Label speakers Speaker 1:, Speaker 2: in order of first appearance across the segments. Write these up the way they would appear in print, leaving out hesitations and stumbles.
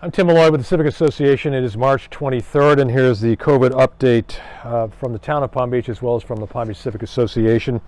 Speaker 1: I'm Tim Malloy with the Civic Association. It is March 23rd, and here's the COVID update from the town of Palm Beach as well as from the Palm Beach Civic Association.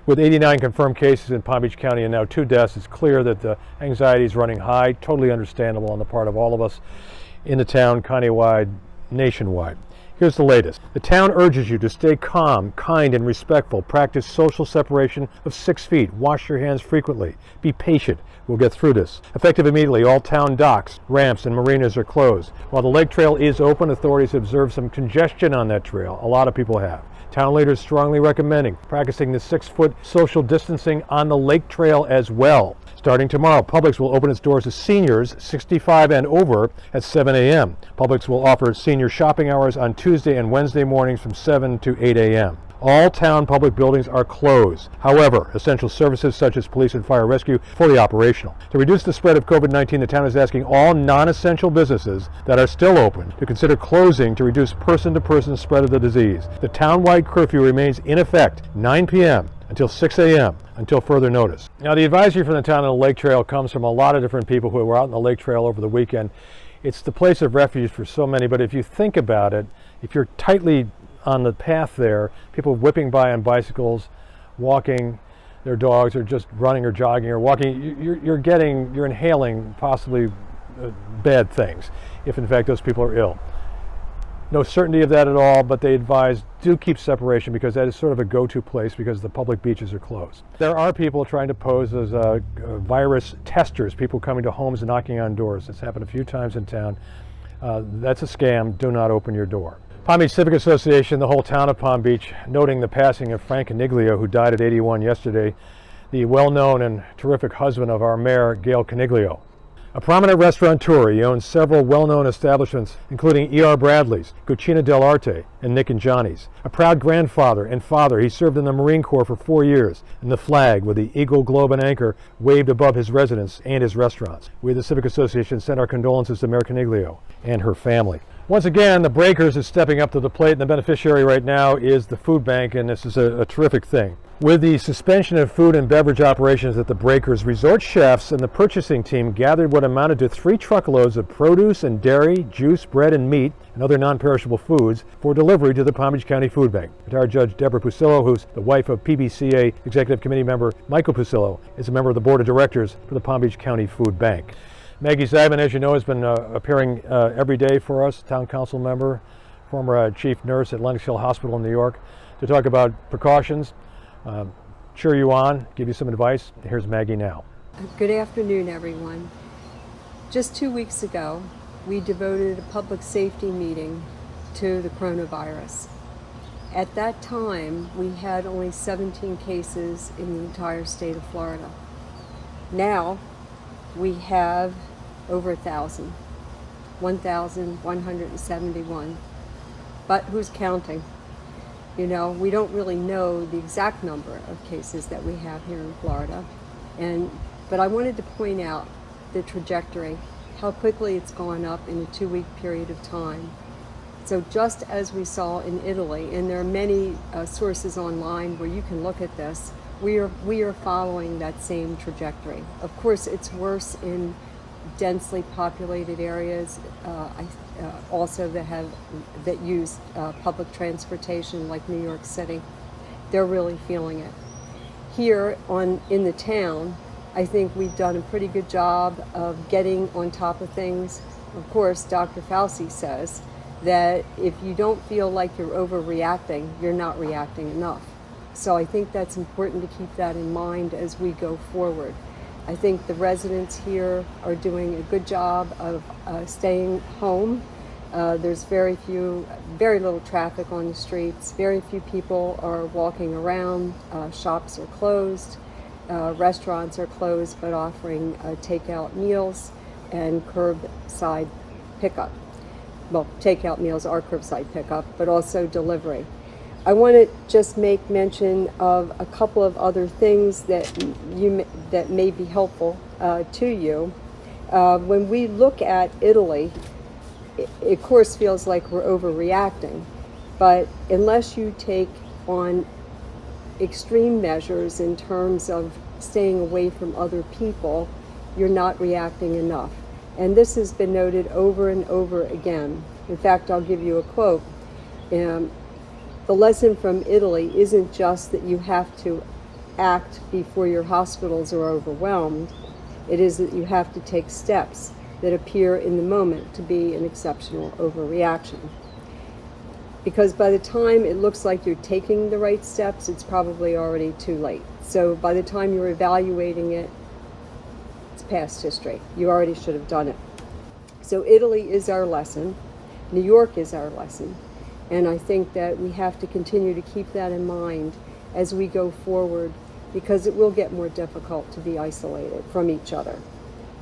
Speaker 1: With 89 confirmed cases in Palm Beach County and now 2 deaths, it's clear that the anxiety is running high, totally understandable on the part of all of us in the town, countywide, nationwide. Here's the latest. The town urges you to stay calm, kind, and respectful. Practice social separation of 6 feet. Wash your hands frequently. Be patient. We'll get through this. Effective immediately, all town docks, ramps, and marinas are closed. While the lake trail is open, authorities observe some congestion on that trail. A lot of people have. Town leaders strongly recommending practicing the 6-foot social distancing on the lake trail as well. Starting tomorrow, Publix will open its doors to seniors 65 and over at 7 a.m. Publix will offer senior shopping hours on Tuesday and Wednesday mornings from 7 to 8 a.m. All town public buildings are closed. However, essential services such as police and fire rescue fully operational. To reduce the spread of COVID-19, the town is asking all non-essential businesses that are still open to consider closing to reduce person-to-person spread of the disease. The town-wide curfew remains in effect 9 p.m. until 6 a.m. until further notice. Now, the advisory from the town on the lake trail comes from a lot of different people who were out on the lake trail over the weekend. It's the place of refuge for so many, but if you think about it, if you're tightly on the path there, people whipping by on bicycles, walking their dogs, or just running or jogging or walking, you're inhaling possibly bad things if in fact those people are ill. No certainty of that at all, but they advise do keep separation because that is sort of a go-to place because the public beaches are closed. There are people trying to pose as virus testers, people coming to homes and knocking on doors. It's happened a few times in town. That's a scam. Do not open your door. Palm Beach Civic Association, the whole town of Palm Beach, noting the passing of Frank Coniglio, who died at 81 yesterday, the well-known and terrific husband of our mayor, Gail Coniglio. A prominent restaurateur, he owns several well-known establishments, including E.R. Bradley's, Cucina del Arte, and Nick and Johnny's. A proud grandfather and father, he served in the Marine Corps for 4 years, and the flag with the eagle, globe, and anchor waved above his residence and his restaurants. We, the Civic Association, send our condolences to Mayor Coniglio and her family. Once again, the Breakers is stepping up to the plate, and the beneficiary right now is the food bank, and this is a terrific thing. With the suspension of food and beverage operations at the Breakers, resort chefs and the purchasing team gathered what amounted to 3 truckloads of produce and dairy, juice, bread, and meat, and other non-perishable foods for delivery to the Palm Beach County Food Bank. Retired Judge Deborah Pusillo, who's the wife of PBCA Executive Committee member Michael Pusillo, is a member of the Board of Directors for the Palm Beach County Food Bank. Maggie Zibin, as you know, has been appearing every day for us, town council member, former chief nurse at Lenox Hill Hospital in New York, to talk about precautions, cheer you on, give you some advice. Here's Maggie now.
Speaker 2: Good afternoon, everyone. Just 2 weeks ago, we devoted a public safety meeting to the coronavirus. At that time, we had only 17 cases in the entire state of Florida. Now, we have over 1,000, 1,171. But who's counting? You know, we don't really know the exact number of cases that we have here in Florida. But I wanted to point out the trajectory, how quickly it's gone up in a 2-week period of time. So just as we saw in Italy, and there are many sources online where you can look at this, we are following that same trajectory. Of course, it's worse in densely populated areas, also that use public transportation, like New York City. They're really feeling it. Here in the town, I think we've done a pretty good job of getting on top of things. Of course, Dr. Fauci says that if you don't feel like you're overreacting, you're not reacting enough. So I think that's important to keep that in mind as we go forward. I think the residents here are doing a good job of staying home. There's very little traffic on the streets. Very few people are walking around. Shops are closed. Restaurants are closed, but offering takeout meals and curbside pickup. Well, takeout meals are curbside pickup, but also delivery. I want to just make mention of a couple of other things that may be helpful to you. When we look at Italy, it of course feels like we're overreacting, but unless you take on extreme measures in terms of staying away from other people, you're not reacting enough. And this has been noted over and over again. In fact, I'll give you a quote. The lesson from Italy isn't just that you have to act before your hospitals are overwhelmed. It is that you have to take steps that appear in the moment to be an exceptional overreaction. Because by the time it looks like you're taking the right steps, it's probably already too late. So by the time you're evaluating it, it's past history. You already should have done it. So Italy is our lesson. New York is our lesson. And I think that we have to continue to keep that in mind as we go forward, because it will get more difficult to be isolated from each other.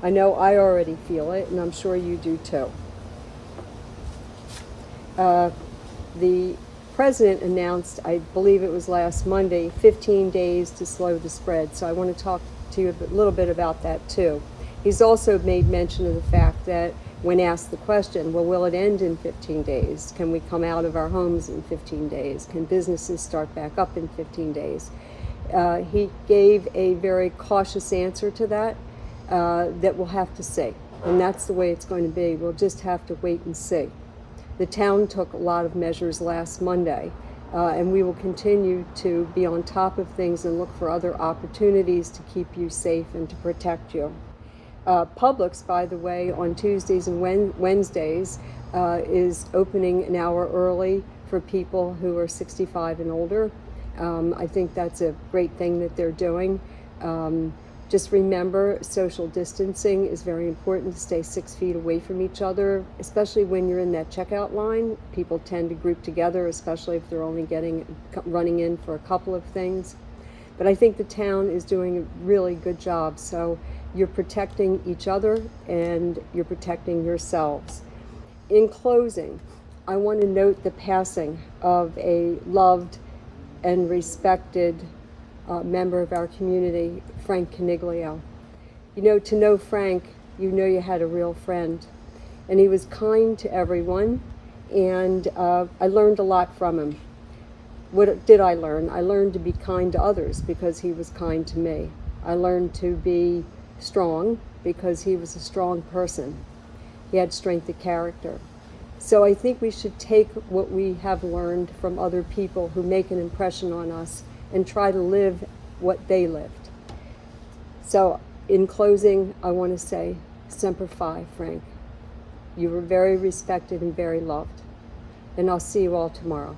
Speaker 2: I know I already feel it, and I'm sure you do too. The president announced, I believe it was last Monday, 15 days to slow the spread. So I want to talk to you a little bit about that too. He's also made mention of the fact that when asked the question, well, will it end in 15 days? Can we come out of our homes in 15 days? Can businesses start back up in 15 days? He gave a very cautious answer to that, that we'll have to see. And that's the way it's going to be. We'll just have to wait and see. The town took a lot of measures last Monday, and we will continue to be on top of things and look for other opportunities to keep you safe and to protect you. Publix, by the way, on Tuesdays and Wednesdays is opening an hour early for people who are 65 and older. I think that's a great thing that they're doing. Just remember, social distancing is very important, to stay 6 feet away from each other, especially when you're in that checkout line. People tend to group together, especially if they're only running in for a couple of things. But I think the town is doing a really good job. So you're protecting each other and you're protecting yourselves. In closing, I want to note the passing of a loved and respected member of our community, Frank Caniglio. You know, to know Frank, you know you had a real friend. And he was kind to everyone, and I learned a lot from him. What did I learn? I learned to be kind to others because he was kind to me. I learned to be strong because he was a strong person. He had strength of character. So I think we should take what we have learned from other people who make an impression on us and try to live what they lived. So in closing, I want to say, Semper Fi, Frank. You were very respected and very loved. And I'll see you all tomorrow.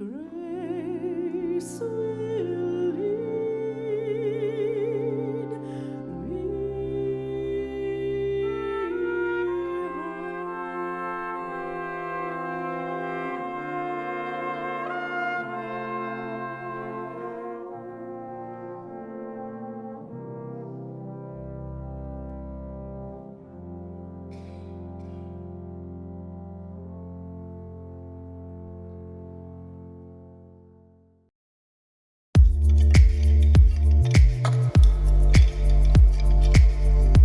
Speaker 3: grace